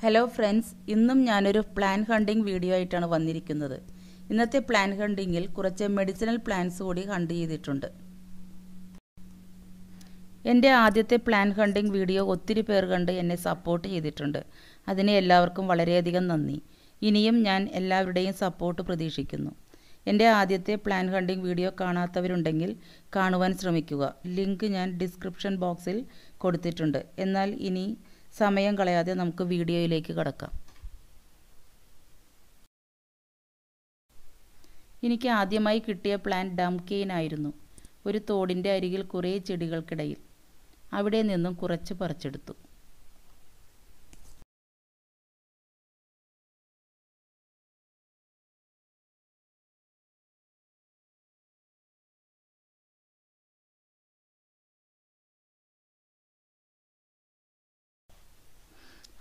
Hello friends, ഇന്നും ഞാനൊരു plan hunting video ആയിട്ടാണ് വന്നിരിക്കുന്നത്. ഇന്നത്തെ പ്ലാൻ ഹണ്ടിങ്ങിൽ കുറച്ച് മെഡിസിനൽ പ്ലാന്റ്സ് കൂടി ഹണ്ട് ചെയ്തിട്ടുണ്ട്. എൻ്റെ ആദ്യത്തെ പ്ലാൻ ഹണ്ടിങ് വീഡിയോ ഒത്തിരി പേർ കണ്ട് എന്നെ സപ്പോർട്ട് ചെയ്തിട്ടുണ്ട്. അതിന് എല്ലാവർക്കും വളരെയധികം നന്ദി. ഇനിയും ഞാൻ എല്ലാവരുടെയും സപ്പോർട്ട് പ്രതീക്ഷിക്കുന്നു. എൻ്റെ ആദ്യത്തെ പ്ലാൻ ഹണ്ടിങ് വീഡിയോ കാണാത്തവരുണ്ടെങ്കിൽ കാണുവാൻ ശ്രമിക്കുക. ലിങ്ക് ഞാൻ ഡിസ്ക്രിപ്ഷൻ ബോക്സിൽ കൊടുത്തിട്ടുണ്ട്. എന്നാൽ ഇനി സമയം കളയാതെ നമുക്ക് വീഡിയോയിലേക്ക് കടക്കാം. എനിക്ക് ആദ്യമായി കിട്ടിയ പ്ലാന്റ് ഡംകെയിൻ ആയിരുന്നു. ഒരു തോടിൻ്റെ അരികിൽ കുറേ ചെടികൾക്കിടയിൽ. അവിടെ നിന്നും കുറച്ച് പറിച്ചെടുത്തു.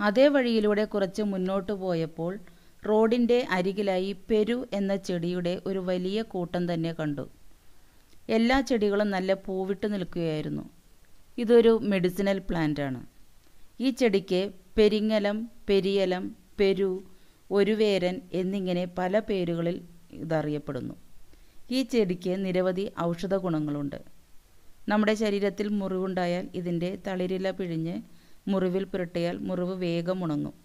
അതേ വഴിയിലൂടെ കുറച്ച് മുന്നോട്ട് പോയപ്പോൾ റോഡിൻ്റെ അരികിലായി പെരു എന്ന ചെടിയുടെ ഒരു വലിയ കൂട്ടം തന്നെ കണ്ടു. എല്ലാ ചെടികളും നല്ല പൂവിട്ട് നിൽക്കുകയായിരുന്നു. ഇതൊരു മെഡിസിനൽ പ്ലാന്റാണ്. ഈ ചെടിക്ക് പെരിങ്ങലം, പെരിയലം, പെരു, ഒരുവേരൻ എന്നിങ്ങനെ പല പേരുകളിൽ ഇതറിയപ്പെടുന്നു. ഈ ചെടിക്ക് നിരവധി ഔഷധ ഗുണങ്ങളുണ്ട്. നമ്മുടെ ശരീരത്തിൽ മുറിവുണ്ടായാൽ ഇതിൻ്റെ തളിരില പിഴിഞ്ഞ് മുറിവിൽ പുരട്ടിയാൽ മുറിവ് വേഗം ഉണങ്ങും.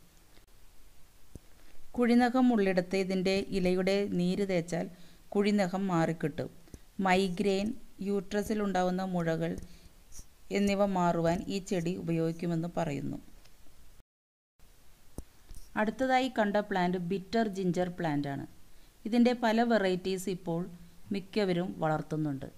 കുഴിനഖം ഉള്ളിടത്ത് ഇതിൻ്റെ ഇലയുടെ നീര് തേച്ചാൽ കുഴിനഖം മാറിക്കിട്ടും. മൈഗ്രെയിൻ, യൂട്രസിലുണ്ടാവുന്ന മുഴകൾ എന്നിവ മാറുവാൻ ഈ ചെടി ഉപയോഗിക്കുമെന്ന് പറയുന്നു. അടുത്തതായി കണ്ട പ്ലാന്റ് ബിറ്റർ ജിഞ്ചർ പ്ലാന്റ് ആണ്. ഇതിൻ്റെ പല വെറൈറ്റീസ് ഇപ്പോൾ മിക്കവരും വളർത്തുന്നുണ്ട്.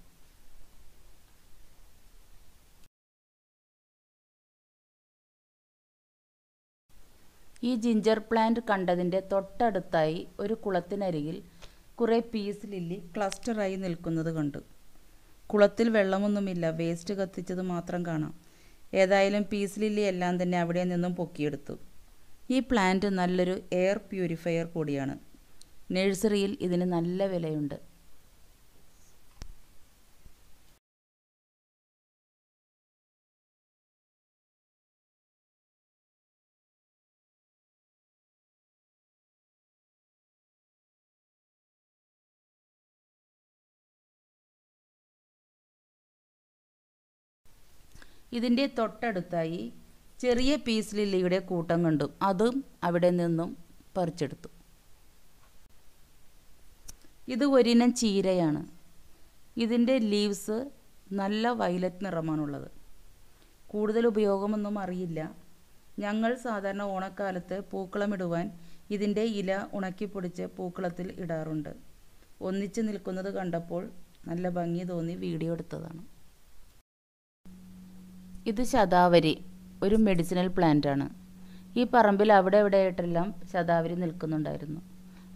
ഈ ജിഞ്ചർ പ്ലാന്റ് കണ്ടതിൻ്റെ തൊട്ടടുത്തായി ഒരു കുളത്തിനരികിൽ കുറേ പീസ് ലില്ലി ക്ലസ്റ്ററായി നിൽക്കുന്നത് കണ്ടു. കുളത്തിൽ വെള്ളമൊന്നുമില്ല, വേസ്റ്റ് കത്തിച്ചത് മാത്രം കാണാം. ഏതായാലും പീസ് ലില്ലി എല്ലാം തന്നെ അവിടെ നിന്നും പൊക്കിയെടുത്തു. ഈ പ്ലാന്റ് നല്ലൊരു എയർ പ്യൂരിഫയർ കൂടിയാണ്. നഴ്സറിയിൽ ഇതിന് നല്ല വിലയുണ്ട്. ഇതിൻ്റെ തൊട്ടടുത്തായി ചെറിയ പീസ് ലില്ലിയുടെ കൂട്ടം കണ്ടു. അതും അവിടെ നിന്നും പറിച്ചെടുത്തു. ഇത് ഒരിനം ചീരയാണ്. ഇതിൻ്റെ ലീവ്സ് നല്ല വയലറ്റ് നിറമാണുള്ളത്. കൂടുതൽ ഉപയോഗമൊന്നും അറിയില്ല. ഞങ്ങൾ സാധാരണ ഓണക്കാലത്ത് പൂക്കളമിടുവാൻ ഇതിൻ്റെ ഇല ഉണക്കിപ്പൊടിച്ച് പൂക്കളത്തിൽ ഇടാറുണ്ട്. ഒന്നിച്ച് നിൽക്കുന്നത് കണ്ടപ്പോൾ നല്ല ഭംഗി തോന്നി വീഡിയോ എടുത്തതാണ്. ഇത് ശതാവരി, ഒരു മെഡിസിനൽ പ്ലാന്റ് ആണ്. ഈ പറമ്പിൽ അവിടെ എവിടെയായിട്ടെല്ലാം ശതാവരി നിൽക്കുന്നുണ്ടായിരുന്നു.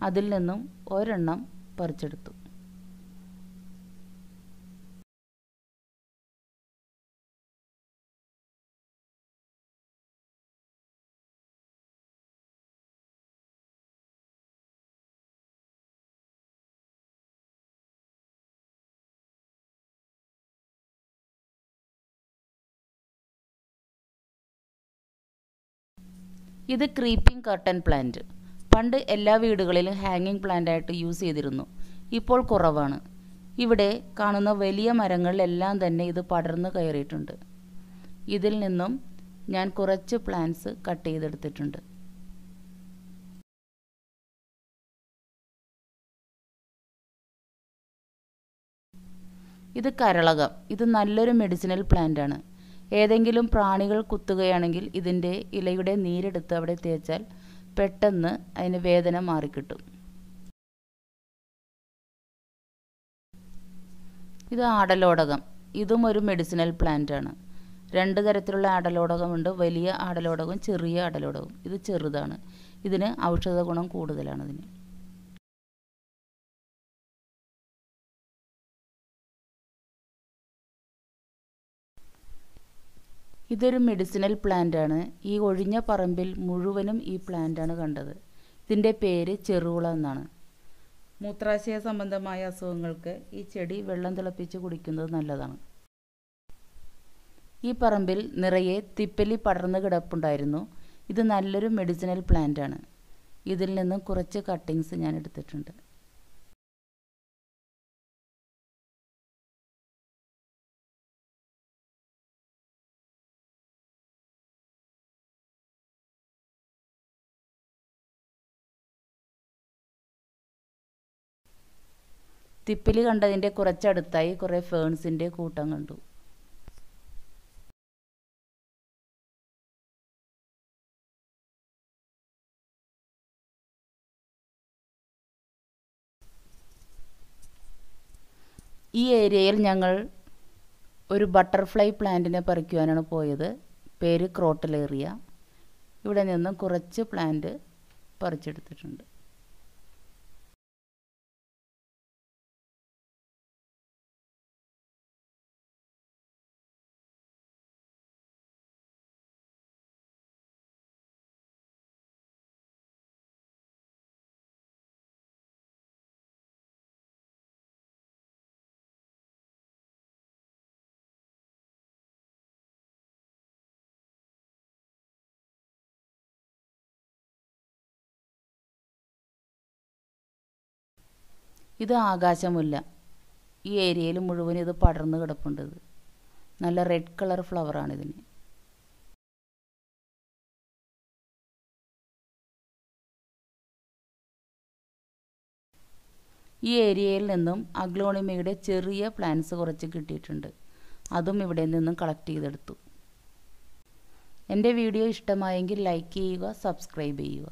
അതിൽ നിന്നും ഒരെണ്ണം പറിച്ചെടുത്തു. ഇത് ക്രീപ്പിംഗ് കർട്ടൻ പ്ലാന്റ്. പണ്ട് എല്ലാ വീടുകളിലും ഹാങ്ങിങ് പ്ലാന്റ് ആയിട്ട് യൂസ് ചെയ്തിരുന്നു. ഇപ്പോൾ കുറവാണ്. ഇവിടെ കാണുന്ന വലിയ മരങ്ങളിലെല്ലാം തന്നെ ഇത് പടർന്നു കയറിയിട്ടുണ്ട്. ഇതിൽ നിന്നും ഞാൻ കുറച്ച് പ്ലാന്റ്സ് കട്ട് ചെയ്തെടുത്തിട്ടുണ്ട്. ഇത് കരളകം. ഇത് നല്ലൊരു മെഡിസിനൽ പ്ലാന്റ് ആണ്. ഏതെങ്കിലും പ്രാണികൾ കുത്തുകയാണെങ്കിൽ ഇതിൻ്റെ ഇലയുടെ നീരെടുത്ത് അവിടെ തേച്ചാൽ പെട്ടെന്ന് അതിന് വേദന മാറിക്കിട്ടും. ഇത് ആടലോടകം. ഇതും ഒരു മെഡിസിനൽ പ്ലാന്റ് ആണ്. രണ്ട് തരത്തിലുള്ള ആടലോടകമുണ്ട്. വലിയ ആടലോടകവും ചെറിയ ആടലോടകവും. ഇത് ചെറുതാണ്. ഇതിന് ഔഷധ ഗുണം കൂടുതലാണ്. ഇതൊരു മെഡിസിനൽ പ്ലാന്റ് ആണ്. ഈ ഒഴിഞ്ഞ പറമ്പിൽ മുഴുവനും ഈ പ്ലാന്റ് ആണ് കണ്ടത്. ഇതിൻ്റെ പേര് ചെറുള എന്നാണ്. മൂത്രാശയ സംബന്ധമായ അസുഖങ്ങൾക്ക് ഈ ചെടി വെള്ളം തിളപ്പിച്ച് കുടിക്കുന്നത് നല്ലതാണ്. ഈ പറമ്പിൽ നിറയെ തിപ്പലി പടർന്നു കിടപ്പുണ്ടായിരുന്നു. ഇത് നല്ലൊരു മെഡിസിനൽ പ്ലാന്റ് ആണ്. ഇതിൽ നിന്നും കുറച്ച് കട്ടിങ്സ് ഞാൻ എടുത്തിട്ടുണ്ട്. തിപ്പിലി കണ്ടതിൻ്റെ കുറച്ചടുത്തായി കുറേ ഫേൺസിൻ്റെ കൂട്ടം കണ്ടു. ഈ ഏരിയയിൽ ഞങ്ങൾ ഒരു ബട്ടർഫ്ലൈ പ്ലാന്റിനെ പറിക്കുവാനാണ് പോയത്. പേര് ക്രോട്ടലേറിയ. ഇവിടെ നിന്നും കുറച്ച് പ്ലാന്റ് പറിച്ചെടുത്തിട്ടുണ്ട്. ഇത് ആകാശമുല്ല. ഈ ഏരിയയിൽ മുഴുവൻ ഇത് പടർന്ന് കിടപ്പുണ്ട്. നല്ല റെഡ് കളർ ഫ്ലവറാണിതിന്. ഈ ഏരിയയിൽ നിന്നും അഗ്ലോണിമയുടെ ചെറിയ പ്ലാന്റ്സ് കുറച്ച് കിട്ടിയിട്ടുണ്ട്. അതും ഇവിടെ നിന്നും കളക്ട് ചെയ്തെടുത്തു. എൻ്റെ വീഡിയോ ഇഷ്ടമായെങ്കിൽ ലൈക്ക് ചെയ്യുക, സബ്സ്ക്രൈബ് ചെയ്യുക.